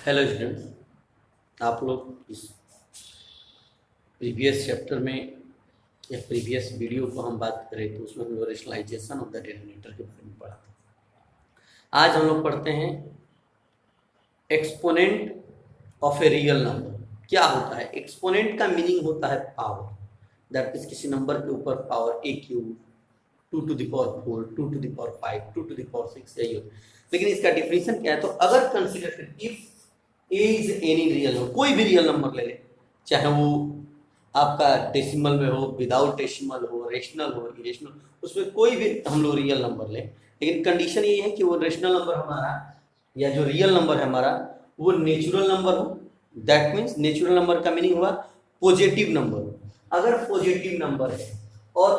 Hello students, आप लोग इस प्रीवियस चैप्टर में या प्रीवियस वीडियो को हम बात करें तो उसमें हम लोग रेशनलाइजेशन ऑफ द डिनोमिनेटर के बारे में पढ़ा था। आज हम लोग पढ़ते हैं exponent of a real number. क्या होता है एक्सपोनेंट का मीनिंग होता है पावर, दैट मीन्स किसी नंबर के ऊपर power A cube, 2 to the power 4, 2 to the power 5, 2 to the power 6 यही होता है। लेकिन इसका डिफिनेशन क्या है, तो अगर कंसिडर करें if A is any real number, कोई भी रियल नंबर ले लें, चाहे वो आपका डेसिमल में हो, विदाउट डेसिमल हो, रेशनल हो, इरेशनल, उसमें कोई भी हम लोग रियल नंबर लें, लेकिन कंडीशन ये है कि वो रेशनल नंबर हमारा या जो रियल नंबर है हमारा वो नेचुरल नंबर हो। दैट मीन्स नेचुरल नंबर का मीनिंग हुआ पॉजिटिव नंबर हो। अगर पॉजिटिव नंबर है और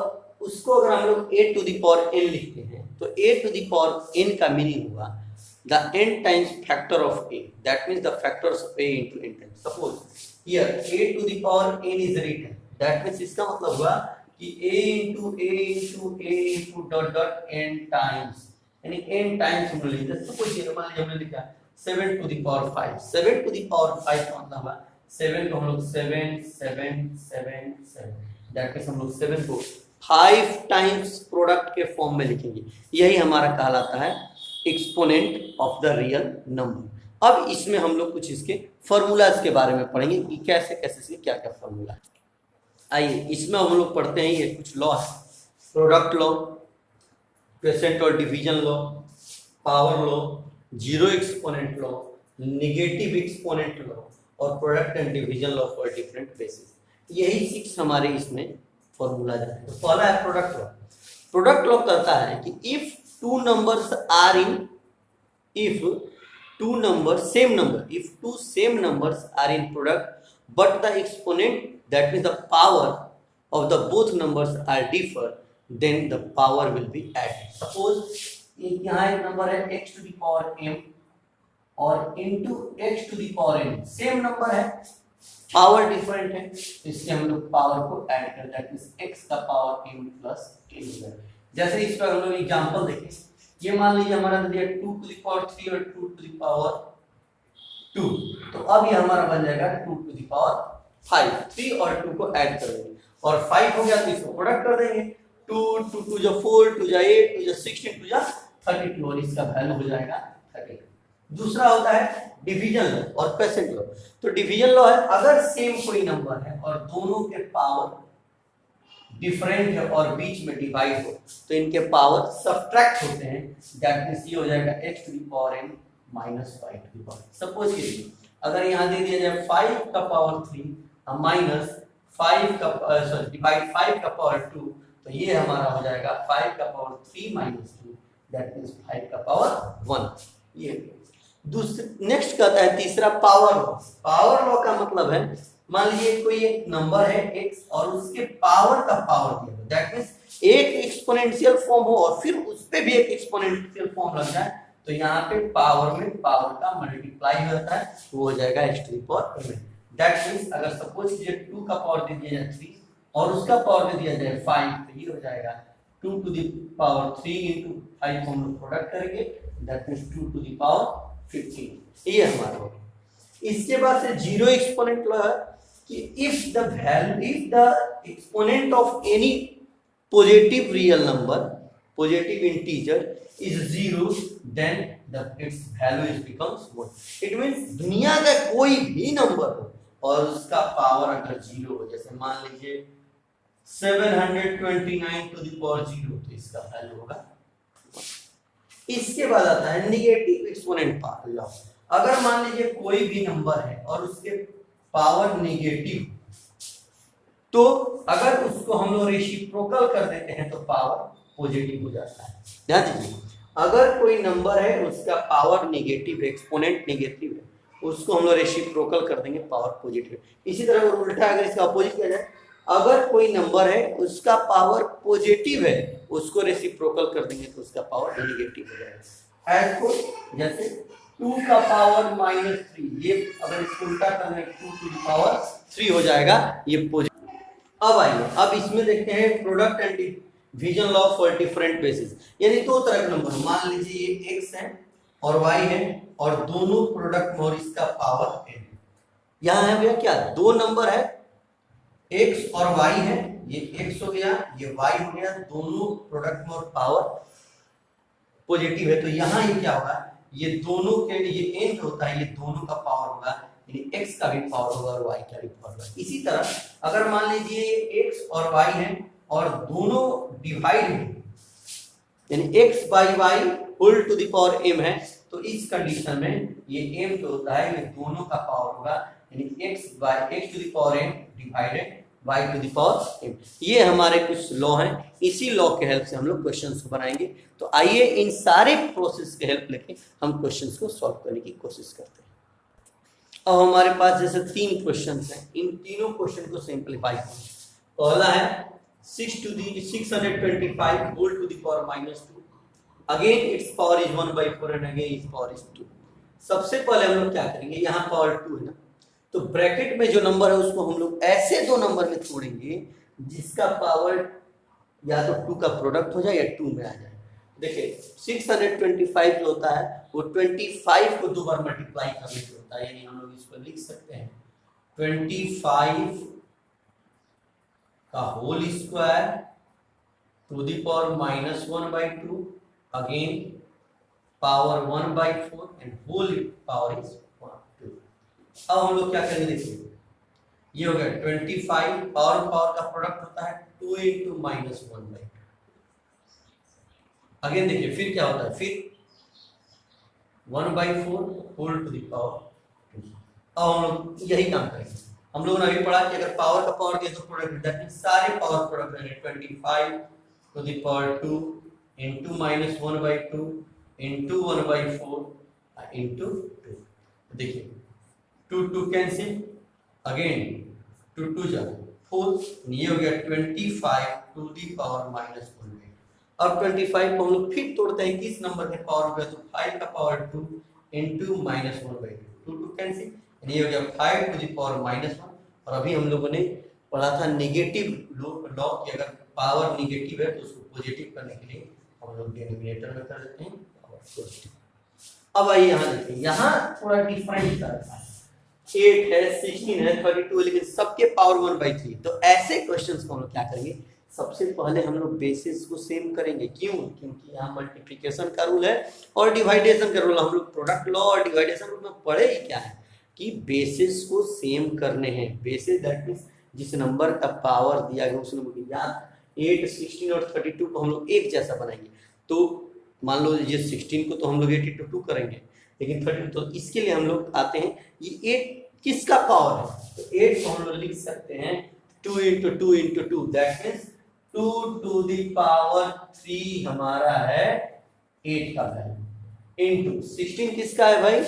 उसको अगर हम लोग a to the power n लिखते हैं तो a to the power n का मीनिंग हुआ the n times factor of a, that means the factors of a into n times. Suppose here a to the power n is written, that means इसका मतलब हुआ कि a into dot dot n times, यानी n times हम लोग लिखते हैं। Suppose ये मान लीजिए हमने लिखा 7 to the power 5, 7 to the power 5 का मतलब हुआ 7 को हम लोग 7 7 7 7, दैट मींस हम लोग 7 को 5 टाइम्स प्रोडक्ट के फॉर्म में लिखेंगे। यही हमारा कहलाता है exponent of the real number. अब इसमें हम लोग कुछ इसके फॉर्मूलाज के बारे में पढ़ेंगे कि कैसे कैसे इसके क्या क्या फॉर्मूला है। आइए इसमें हम लोग पढ़ते हैं ये कुछ लॉ, प्रोडक्ट लॉ, क्वोशिएंट और division law, power law, zero exponent law, negative exponent law और product and division law for different basis. यही 6 हमारे इसमें फॉर्मूला जाता है। तो पहला है प्रोडक्ट लॉ। प्रोडक्ट लॉ कहता है कि if two numbers are in, if two numbers same number, if two same numbers are in product but the exponent, that means the power of the both numbers are differ, then the power will be added. Suppose यहाँ एक number है x to the power m और into x to the power n, same number है, power different है, इससे हम लोग power को ऐड करते हैं, दैट मींस x का पावर m प्लस n। जैसे इस पर हम लोग एग्जांपल देखें, ये मान लीजिए हमारा दिया 2 to the power 3 और 2 to the power 2, तो अब ये हमारा बन जाएगा 2 to the power 5। 3 और 2 को ऐड कर देंगे और 5 हो गया तो इसको प्रोडक्ट कर देंगे, 2 2 2 जो 4 2 जो 8 2 जो 16 2 जो 32 और इसका वैल्यू हो जाएगा 32। दूसरा होता है डिवीजन लॉ और क्वोशिएंट लॉ। तो डिवीजन लॉ है अगर सेम कोई नंबर है और दोनों के पावर डिफरेंट है और बीच में डिवाइड हो तो इनके पावर सब्ट्रैक्ट होते हैं, दैट मींस ये हो जाएगा x to the power n minus 5 to the power। Suppose कीजिए अगर यहाँ दे दिया जाए 5 का पावर 3 माइनस 5 का सॉरी डिवाइड 5 का पावर 2, तो ये हमारा हो जाएगा 5 का पावर 3 माइनस 2, दैट मींस 5 का पावर 1। ये दूसरा नेक्स्ट कहता है तीसरा पावर लॉ। पावर लॉ का मतलब है मान लीजिए कोई एक नंबर है x और उसके पावर का पावर दिया है, दैट मींस एक एक्सपोनेंशियल फॉर्म हो और फिर उस पे भी एक एक्सपोनेंशियल फॉर्म लग जाए तो यहाँ पे पावर में पावर का मल्टीप्लाई हो जाता है, वो हो जाएगा x to the power m। That means अगर सपोज कीजिए 2 का पावर दे दिया जाए 3 और उसका पावर दे दिया जाए 5, तो ये हो जाएगा 2 to the power 3 into 5 को हम लोग प्रोडक्ट करेंगे, that means 2 to the power 15। ये हमारा होगा। इसके बाद से जीरो एक्सपोनेंट लॉ है कि if the exponent of any positive real number, positive integer is 0, then its value is becomes 1। It means दुनिया का कोई भी नंबर हो और उसका पावर अगर 0 हो, जैसे मान लीजिए 729 to the power 0, तो इसका वैल्यू होगा 1। इसके बाद आता है नेगेटिव एक्सपोनेंट लॉ। अगर मान लीजिए कोई भी नंबर है और उसके पावर नेगेटिव, तो अगर उसको हम लोग रेसिप्रोकल कर देते हैं तो पावर पॉजिटिव हो जाता है। ध्यान दीजिए अगर कोई नंबर है उसका पावर नेगेटिव है, एक्सपोनेंट नेगेटिव है, उसको हम लोग रेसिप्रोकल कर देंगे पावर पॉजिटिव। इसी तरह उल्टा अगर इसका अपोजिट किया जाए, अगर कोई नंबर है उसका पावर पॉजिटिव है उसको रेसिप्रोकल कर देंगे तो उसका पावर नेगेटिव हो जाएगा। ऐसे जैसे 2 का पावर माइनस 3, ये अगर इसको उल्टा कर दें 2 to the power 3 हो जाएगा, ये पॉजिटिव। अब आइए अब इसमें देखते हैं product and division law for different basis, यानी दो तरह के नंबर मान लीजिए ये x है और y है, और दोनों प्रोडक्ट में और इसका पावर n। यहाँ है भैया क्या, दो नंबर है, x और y है, ये x हो गया, ये y हो गया, दोनों प्रोडक्ट में और पावर पॉजिटिव है, तो यहाँ ये क्या होगा, ये दोनों के, ये n होता है, ये दोनों का पावर होगा, यानी x का भी पावर होगा और y का भी पावर होगा। इसी तरह अगर मान लीजिए ये x और y है और दोनों डिवाइड है, यानी x by y whole to the power m है, तो इस कंडीशन में ये m जो होता है ये दोनों का पावर होगा, यानी x to the power m divided y to the power m। ये हमारे कुछ लॉ हैं, इसी लॉ के हेल्प से हम लोग क्वेश्चंस को बनाएंगे। तो आइए इन सारे प्रोसेस के हेल्प लेके हम क्वेश्चंस को सॉल्व करने की कोशिश करते हैं। अब हमारे पास जैसे तीन क्वेश्चंस हैं, इन तीनों क्वेश्चन को सिंपलीफाई करें। पहला है 625 whole to the power -2, again its power is 1/4 and again its power is 2। सबसे पहले हम लोग क्या करेंगे, यहाँ पावर 2 है ना, तो ब्रैकेट में जो नंबर है उसको हम लोग ऐसे दो नंबर में तोड़ेंगे जिसका पावर या तो 2 का प्रोडक्ट हो जाए या 2 में आ जाए। देखिए 625 जो होता है वो 25 को दो बार मल्टीप्लाई करने से होता है, यानी हम लोग इसको लिख सकते हैं 25 का whole square to the power -1/2, again power 1/4 and whole power is 2। अब हम लोग क्या करेंगे, देखिए ये हो गया 25, पावर का प्रोडक्ट होता है 2 × -1/2। अगेन देखिए फिर क्या होता है, फिर 1/4 होल टू द पावर 2। अब हम लोग यही काम करेंगे। हम लोगों ने अभी पढ़ा कि अगर पावर का पावर के दो प्रोडक्ट, दैट मींस सारे पावर प्रोडक्ट हैं 25 to the power 2 into -1/2 into 1/4 into 2। देखिए 2 कैंसिल, अगेन 2 जा 4, ये हो गया 25 टू द पावर -1/2। अब 25 को हम लोग फिर तोड़ते हैं, किस नंबर के पावर हो गया, तो 5 का पावर 2 into -1/2, 2 कैंसिल, ये हो गया 5 टू द पावर -1। और अभी हम लोगों ने पढ़ा था नेगेटिव लॉ कि अगर पावर नेगेटिव है तो उसको पॉजिटिव करने के लिए हम लोग डिनोमिनेटर में कर देते हैं पावर पॉजिटिव। अब आइए यहाँ देखिए, यहाँ थोड़ा डिफरेंट करता है, 8 है, 16 है, 32, लेकिन सबके पावर 1/3। तो ऐसे क्वेश्चंस को हम लोग क्या करेंगे, सबसे पहले हम लोग बेसिस को सेम करेंगे। क्यों? क्योंकि यहाँ मल्टीप्लिकेशन का रूल है और डिवाइडेशन का रूल। हम लोग प्रोडक्ट लॉ और डिवाइडेशन रूल में पढ़े ही क्या है कि बेसिस को सेम करने हैं। बेसिस दैट मींस जिस नंबर का पावर दिया गया उस नंबर की, याद 8, 16 और 32 को हम लोग एक जैसा बनाएंगे। तो मान लो ये 16 को तो हम लोग 8 × 2 करेंगे, लेकिन 32, तो इसके लिए हम लोग आते हैं, ये 8 किसका पावर है, तो 8 को हम लोग लिख सकते हैं 2 × 2 × 2, that means 2 to the power 3 हमारा है 8 का वैल्यू, इनटू 16 किसका है भाई,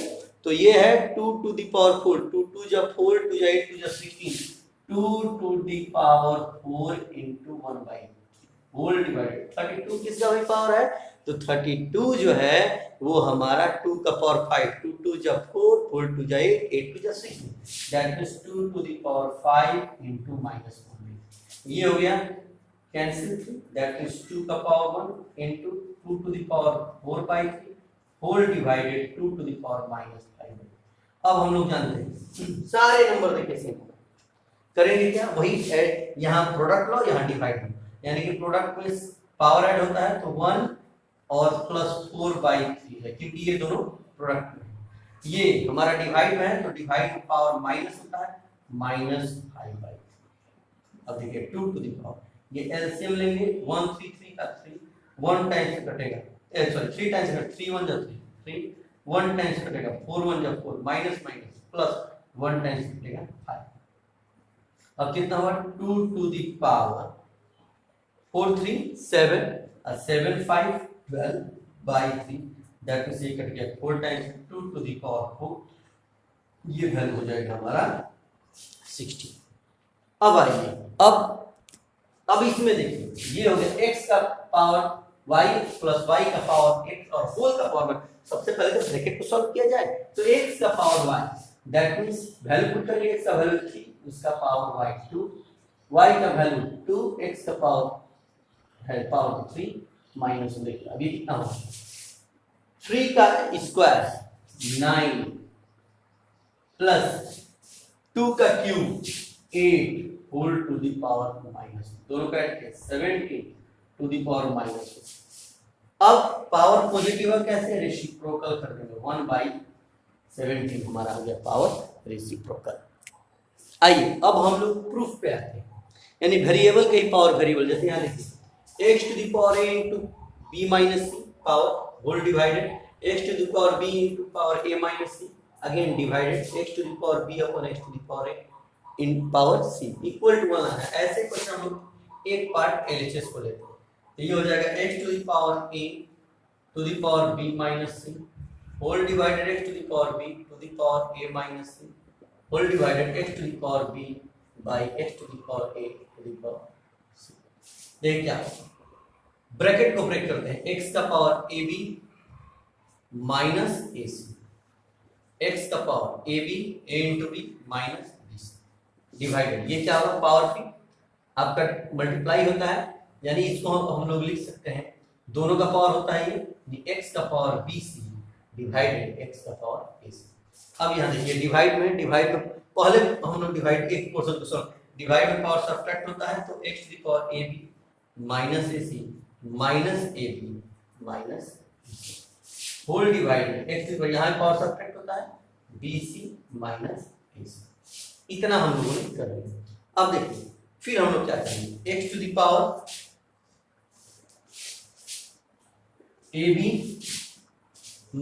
तो ये है 2 टू द पावर 4, 2 2 जा 4, 2 जा 8, 2 जा 16, 2 to the power 4 × 1/3 whole divided 32 किसका भाई पावर है, तो 32 जो है वो हमारा 2 का पावर 5, 2 2 जा 4, 4 2 जा 8, 8 2 जा 16, that means 2 to the power 5 × -1। ये हो गया कैंसिल, दैट मींस 2 का power 1 into 2 to the power 4/3 होल डिवाइडेड 2 to the power -5। अब हम लोग जानते हैं सारे नंबर देखिए सेम करेंगे क्या, वही ऐड, यहाँ प्रोडक्ट लो यहाँ डिवाइड लो, यानी कि प्रोडक्ट में पावर ऐड होता है तो 1 और +4/3 है, क्योंकि ये दोनों प्रोडक्ट में, ये हमारा डिवाइड में है तो डिवाइड पावर माइनस होता है -5/3। अब देखिए 2 to the power, ये एलसीएम लेंगे 1 3 3 का 3, 1 टाइम्स से कटेगा, सॉरी 3 टाइम्स से कटेगा, 3 1 जा 3, 1 टाइम्स से कटेगा, 4 1 जा 4, माइनस माइनस प्लस 1 टाइम्स से कटेगा 5। अब कितना हुआ 2 टू द पावर 4 3 7 और 7 5 12/3, दैट मींस ये कट गया 4 टाइम्स 2 टू द पावर 4, ये वैल्यू हो जाएगा हमारा 60। अब आइए अब इसमें देखिए ये हो गया x का पावर y प्लस y का पावर x और होल का पावर 1। सबसे पहले तो ब्रैकेट को सॉल्व किया जाए, तो x का power y, that means value put करिए, x का वैल्यू 3, उसका पावर y 2, y का वैल्यू 2, x का पावर है पावर 3 माइनस, देखिए अभी कितना होगा 3 का स्क्वायर 9 प्लस 2 का cube 8 whole to the power minus, दोनों का ऐड किया 17 टू द पावर माइनस। अब पावर पॉजिटिव है, कैसे रेसिप्रोकल कर देंगे, 1/17 हमारा हो गया पावर रेसिप्रोकल। आइए अब हम लोग प्रूफ पे आते हैं, यानी वेरिएबल के ही पावर वेरिएबल, जैसे यहाँ लिखिए x to the power a into B minus C power whole divided x to the power b into power a minus C again divided x to the power b upon x to the power a in power c equal to 1 है। ऐसे question हम लोग एक part LHS को लेते हैं, तो ये हो जाएगा x to the power a to the power b minus C whole divided x to the power b to the power a minus C whole divided x to the power b by x to the power a to the power c। देखिए क्या bracket को break करते हैं, x का power ab minus ac, x का power ab a into b minus divided, ये क्या होगा पावर p आपका मल्टीप्लाई होता है, यानी इसको हम लोग लिख सकते हैं, दोनों का पावर होता है ये x का पावर bc डिवाइडेड x का पावर ac। अब यहाँ देखिए डिवाइड में पहले हम लोग डिवाइड एक पोर्शन को सॉल्व, डिवाइड में पावर सब्ट्रैक्ट होता है तो x to the power ab minus ac minus ab minus whole divided x to the power, यहाँ पावर सब्ट्रैक्ट होता है bc माइनस ac। इतना हम लोगों ने कर लिया। अब देखिए फिर हम लोग क्या करेंगे, x to the power ab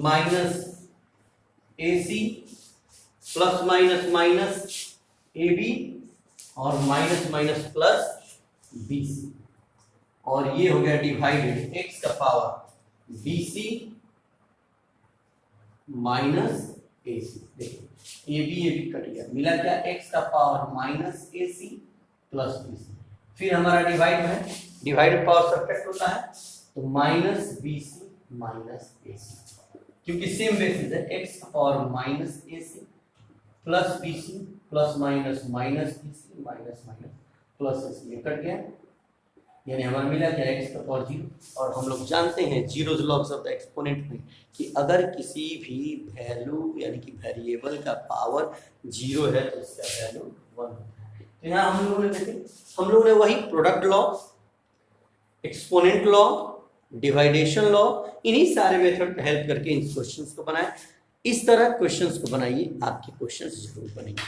minus ac plus minus minus ab और माइनस माइनस प्लस bc, और ये हो गया डिवाइडेड x का पावर bc माइनस ac। देखिए ab कट गया, मिला क्या x का power minus ac plus bc। फिर हमारा डिवाइड में डिवाइड पावर सब्ट्रैक्ट होता है तो माइनस bc माइनस ac, क्योंकि सेम बेसिस है, x का power minus ac plus bc plus minus minus bc minus minus plus ac, ये कट गया, यानी हमारा मिला क्या x का पावर 0। और हम लोग जानते हैं zeros logs of the exponent में कि अगर किसी भी वैल्यू यानी कि वेरिएबल का पावर 0 है तो इसका वैल्यू 1 होता है। तो यहाँ हम लोगों ने वही product law, exponent law, डिवाइडेशन law, इन्हीं सारे मेथड का हेल्प करके इन क्वेश्चंस को बनाए। इस तरह क्वेश्चंस को बनाइए, आपके क्वेश्चंस जरूर बनेंगे।